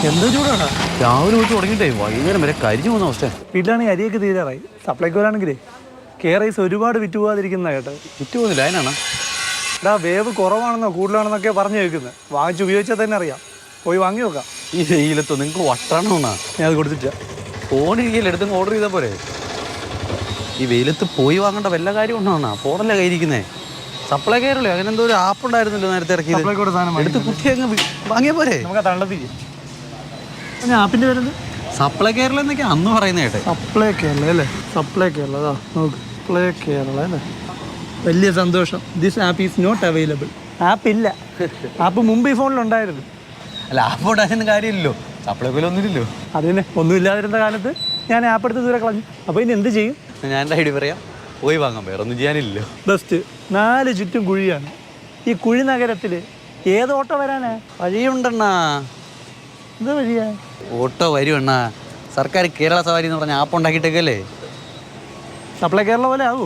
എന്തോ ചൂടാണ് രാവിലെ വിട്ട് തുടങ്ങിയിട്ടേ വൈകുന്നേരം വരെ കരിഞ്ഞു പോകുന്ന അവസ്ഥ. വീട്ടിലാണെങ്കിൽ അരിയൊക്കെ തീരാറായി. സപ്ലൈക്കോലാണെങ്കിലേ കെയറൈസ് ഒരുപാട് വിറ്റ് പോകാതിരിക്കുന്ന കേട്ടോ. വിറ്റ് പോകുന്നില്ല, അതിനാണ് എടാ വേവ് കുറവാണെന്നോ കൂടുതലാണെന്നൊക്കെ പറഞ്ഞു കേൾക്കുന്നത്. വാങ്ങിച്ച് ഉപയോഗിച്ചാൽ തന്നെ അറിയാം. പോയി വാങ്ങി നോക്കാം. ഈ വെയിലത്തോ നിങ്ങൾക്ക് വട്ടണമെന്നാ. ഞാൻ അത് കൊടുത്തിട്ട ഫോണിരിക്കല്ലേ, എടുത്ത് ഓർഡർ ചെയ്താൽ പോരെ. ഈ വെയിലത്ത് പോയി വാങ്ങേണ്ട വല്ല കാര്യം ഉണ്ടോന്നാ. ഫോണല്ലേ കയ്യിരിക്കുന്നേ. സപ്ലൈ കെയറല്ലേ, അങ്ങനെ എന്തോ ഒരു ആപ്പ് ഉണ്ടായിരുന്നല്ലോ നേരത്തെ ഇറക്കിയത്. സപ്ലൈക്കോടെ സാധനം എടുത്ത് കുത്തി അങ്ങ് വാങ്ങിയാ പോരെ. നമുക്ക് തള്ളത്തിക്ക്. ഞാൻ ആപ്പിൻ്റെ വരുന്നത് സപ്ലൈ കേരള എന്നൊക്കെ അന്ന് പറയുന്ന കേട്ടെ. സപ്ലൈ കേരള അല്ലേ? സപ്ലൈ കേരള അതാ നോക്ക്. സപ്ലൈ കേരള അല്ലേ? വലിയ സന്തോഷം. This app is not available. App ഇല്ല. ആപ്പ് മുമ്പ് ഈ ഫോണിലുണ്ടായിരുന്നു. അല്ല, ആപ്പ് ഉണ്ടായിരുന്ന കാര്യമില്ലല്ലോ. സപ്ലൈ പോലെ ഒന്നുമില്ലല്ലോ. അതിന് ഒന്നുമില്ലാതിരുന്ന കാലത്ത് ഞാൻ ആപ്പ് എടുത്ത് ദൂരെ കളഞ്ഞു. അപ്പോൾ ഇനി എന്ത് ചെയ്യും? ഞാൻ എൻ്റെ ഐഡിയ പറയാം. പോയി വാങ്ങാം, വേറെ ഒന്നും ചെയ്യാനില്ലല്ലോ. ബെസ്റ്റ്. 4 ചുറ്റും കുഴിയാണ്. ഈ കുഴി നഗരത്തിൽ ഏത് ഓട്ടോ വരാനാ? വഴിയുണ്ടെണ്ണാ. എന്താ വഴിയാ? ഓട്ടോ വരുവണ്ണാ. സർക്കാർ കേരള സവാരി എന്ന് പറഞ്ഞ ആപ്പ് ഉണ്ടാക്കിയിട്ടേക്കല്ലേ. സപ്ലൈ കേരള പോലെ ആവൂ.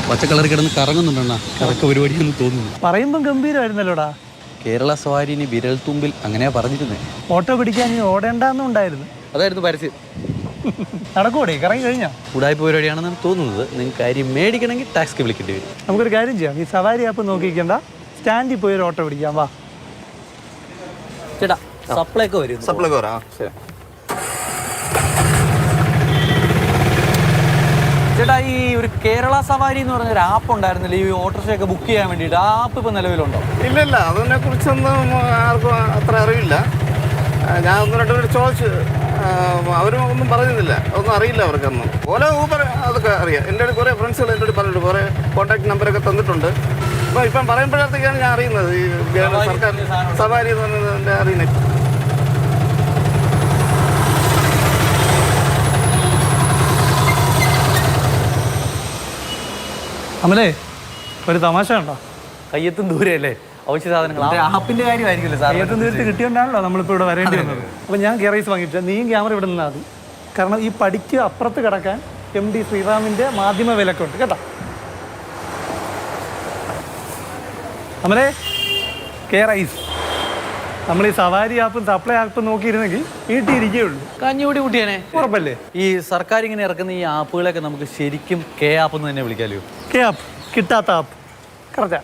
പച്ചക്കളർ കിടന്ന് കറങ്ങുന്നുണ്ടെണ്ണാ. കറക്ക പരിപാടിയൊന്നും തോന്നുന്നു. പറയുമ്പം ഗംഭീരമായിരുന്നല്ലോടാ. കേരള സവാരിനി വിരൽ തുമ്പിൽ അങ്ങനെയാ പറഞ്ഞിരുന്നേ. ഓട്ടോ പിടിക്കാൻ ഇനി ഓടേണ്ടെന്നും ഉണ്ടായിരുന്നു. അതായിരുന്നു പരസ്യം. നടക്കൂടെ? കറങ്ങി കഴിഞ്ഞാ ഉടായ്പ പരിപാടിയാണെന്നാണ് തോന്നുന്നത്. നിങ്ങൾക്ക് അരി മേടിക്കണമെങ്കിൽ ടാക്സി വിളിക്കേണ്ടി വരും. നമുക്കൊരു കാര്യം ചെയ്യാം. ഈ സവാരി ആപ്പ് നോക്കിക്കണ്ട, സ്റ്റാൻഡിൽ പോയി ഒരു ഓട്ടോ പിടിക്കാം. വാ ചേട്ടാ, സപ്ലൈക്ക് വരും. സപ്ലൈക്ക് വരാം. ചേട്ടാ, ഈ ഒരു കേരള സവാരി എന്ന് പറഞ്ഞ ഒരു ആപ്പ് ഉണ്ടായിരുന്നില്ല ഈ ഓട്ടോറിക്ഷയൊക്കെ ബുക്ക് ചെയ്യാൻ വേണ്ടിയിട്ട്. ആ ആപ്പ് ഇപ്പം നിലവിലുണ്ടോ? ഇല്ല, അതിനെ കുറിച്ചൊന്നും ആർക്കും അത്ര അറിവില്ല. ഞാൻ 1-2 പേര് ചോദിച്ചു, അവരും ഒന്നും പറയുന്നില്ല. ഒന്നും അറിയില്ല അവർക്കൊന്നും. ഓല ഊബർ അതൊക്കെ അറിയാം. എൻ്റെ അടുത്ത് കുറേ ഫ്രണ്ട്സുകൾ എൻ്റെ അടുത്ത് പറഞ്ഞിട്ടുണ്ട്. കുറേ കോൺടാക്ട് നമ്പറൊക്കെ തന്നിട്ടുണ്ട്. അപ്പോൾ ഇപ്പം പറയുമ്പോഴത്തേക്കാണ് ഞാൻ അറിയുന്നത് ഈ സർക്കാർ സവാരി എന്ന് പറഞ്ഞതിൻ്റെ അറിയുന്നത്. അമലേ, ഒരു തമാശ ഉണ്ടോ? കയ്യെത്തും ദൂരെയല്ലേ അവശ്യ സാധനങ്ങൾ. ആപ്പിൻ്റെ കാര്യമായിരിക്കുമല്ലോ സാർ. കയ്യെത്തും ദൂരത്ത് കിട്ടിയോണ്ടാണല്ലോ നമ്മളിപ്പോൾ ഇവിടെ വരേണ്ടി വന്നത്. അപ്പോൾ ഞാൻ കെയറൈസ് വാങ്ങിയിട്ട് നീയും ക്യാമറ ഇവിടെ നിന്നാൽ മതി. കാരണം ഈ പടിക്ക് അപ്പുറത്ത് കിടക്കാൻ MD ശ്രീറാമിൻ്റെ മാധ്യമ വിലക്കുണ്ട് കേട്ടോ. അമലേ, കെയറൈസ്. നമ്മൾ ഈ സവാരി ആപ്പും സപ്ലൈ ആപ്പും നോക്കിയിരുന്നെങ്കിൽ വീട്ടിലിരിക്കുകയുള്ളൂ. കഞ്ഞുകൂടി കുട്ടിയാനെ ഉറപ്പല്ലേ? ഈ സർക്കാർ ഇങ്ങനെ ഇറക്കുന്ന ഈ ആപ്പുകളൊക്കെ നമുക്ക് ശരിക്കും കെ ആപ്പ് എന്ന് തന്നെ വിളിക്കാമല്ലോ. കെ ആപ്പ്, കിട്ടാത്ത ആപ്പ്. കറക്റ്റാ.